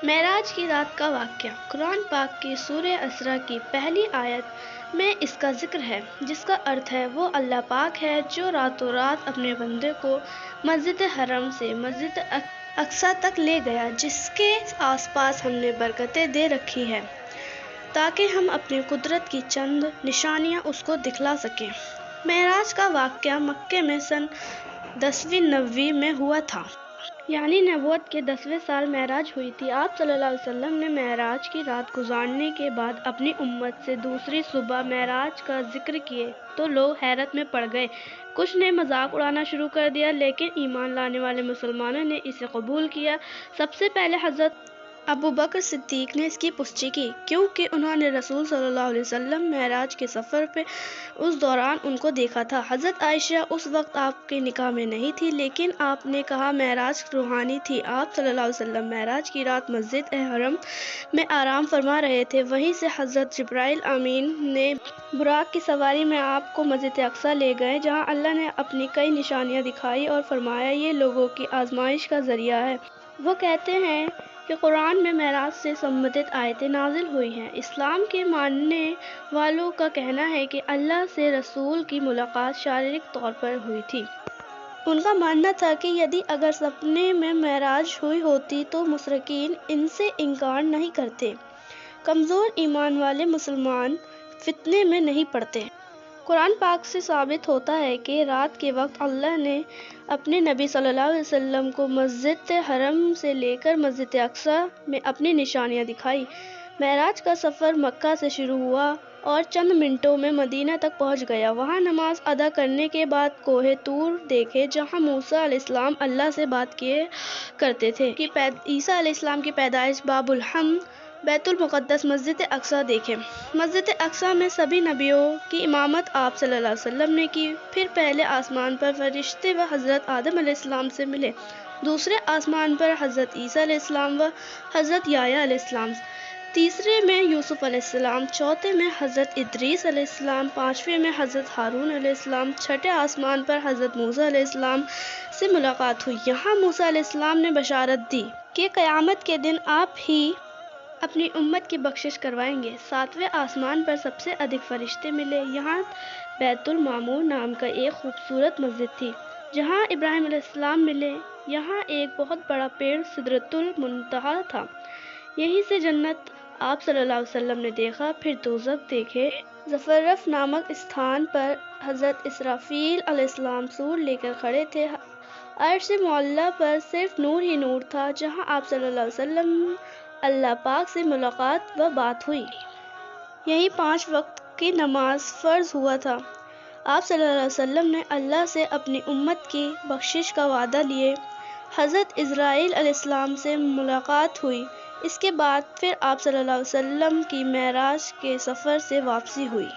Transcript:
معراج کی رات کا واقعہ قرآن پاک کی سورہ اسراء کی پہلی آیت میں اس کا ذکر ہے، جس کا ارتھ ہے وہ اللہ پاک ہے جو راتوں رات اپنے بندے کو مسجد حرم سے مسجد اقصیٰ تک لے گیا، جس کے آس پاس ہم نے برکتیں دے رکھی ہیں تاکہ ہم اپنی قدرت کی چند نشانیاں اس کو دکھلا سکیں۔ معراج کا واقعہ مکے میں سن 10ویں نبوی میں ہوا تھا، یعنی نبوت کے 10ویں سال معراج ہوئی تھی۔ آپ صلی اللہ علیہ وسلم نے معراج کی رات گزارنے کے بعد اپنی امت سے دوسری صبح معراج کا ذکر کیے تو لوگ حیرت میں پڑ گئے۔ کچھ نے مذاق اڑانا شروع کر دیا، لیکن ایمان لانے والے مسلمانوں نے اسے قبول کیا۔ سب سے پہلے حضرت ابوبکر صدیق نے اس کی پشتی کی، کیونکہ انہوں نے رسول صلی اللہ علیہ وسلم معراج کے سفر پہ اس دوران ان کو دیکھا تھا۔ حضرت عائشہ اس وقت آپ کے نکاح میں نہیں تھی، لیکن آپ نے کہا معراج روحانی تھی۔ آپ صلی اللہ علیہ وسلم معراج کی رات مسجد حرم میں آرام فرما رہے تھے، وہیں سے حضرت جبرائیل امین نے براق کی سواری میں آپ کو مسجد اقصیٰ لے گئے، جہاں اللہ نے اپنی کئی نشانیاں دکھائی اور فرمایا یہ لوگوں کی آزمائش کا ذریعہ ہے۔ وہ کہتے ہیں کہ قرآن میں معراج سے متعلق آیتیں نازل ہوئی ہیں۔ اسلام کے ماننے والوں کا کہنا ہے کہ اللہ سے رسول کی ملاقات شاریرک طور پر ہوئی تھی۔ ان کا ماننا تھا کہ اگر سپنے میں معراج ہوئی ہوتی تو مشرکین ان سے انکار نہیں کرتے۔ کمزور ایمان والے مسلمان فتنے میں نہیں پڑتے۔ قرآن پاک سے ثابت ہوتا ہے کہ رات کے وقت اللہ نے اپنے نبی صلی اللہ علیہ وسلم کو مسجد حرم سے لے کر مسجد اقصیٰ میں اپنی نشانیاں دکھائیں۔ معراج کا سفر مکہ سے شروع ہوا اور چند منٹوں میں مدینہ تک پہنچ گیا۔ وہاں نماز ادا کرنے کے بعد کوہ طور دیکھے، جہاں موسیٰ علیہ السلام اللہ سے بات کیا کرتے تھے۔ عیسیٰ علیہ السلام کی پیدائش، باب الحمد، بیت المقدس، مسجد اقصیٰ دیکھے۔ مسجد اقصیٰ میں سبھی نبیوں کی امامت آپ صلی اللہ علیہ وسلم نے کی۔ پھر پہلے آسمان پر فرشتے و حضرت آدم علیہ السلام سے ملے، دوسرے آسمان پر حضرت عیسیٰ علیہ السلام و حضرت یحییٰ علیہ السلام، تیسرے میں یوسف علیہ السلام، چوتھے میں حضرت ادریس علیہ السلام، پانچویں میں حضرت ہارون علیہ السلام، چھٹے آسمان پر حضرت موسیٰ علیہ السلام سے ملاقات ہوئی۔ یہاں موسیٰ علیہ السلام نے بشارت دی کہ قیامت کے دن آپ ہی اپنی امت کی بخشش کروائیں گے۔ ساتویں آسمان پر سب سے ادھک فرشتے ملے۔ یہاں بیت المعمور نام کا ایک خوبصورت مسجد تھی، جہاں ابراہیم علیہ السلام ملے۔ یہاں ایک بہت بڑا پیڑ سدرۃ المنتہا تھا، یہیں سے جنت آپ صلی اللہ علیہ وسلم نے دیکھا۔ پھر دوزخ دیکھے۔ زفرف نامک استھان پر حضرت اسرافیل علیہ السلام سور لے کر کھڑے تھے۔ عرش معلیٰ پر صرف نور ہی نور تھا، جہاں آپ صلی اللہ علیہ وسلم اللہ پاک سے ملاقات و بات ہوئی۔ یہیں 5 وقت کی نماز فرض ہوا تھا۔ آپ صلی اللہ علیہ وسلم نے اللہ سے اپنی امت کی بخشش کا وعدہ لیے۔ حضرت عزرائیل علیہ السلام سے ملاقات ہوئی۔ اس کے بعد پھر آپ صلی اللہ علیہ وسلم کی معراج کے سفر سے واپسی ہوئی۔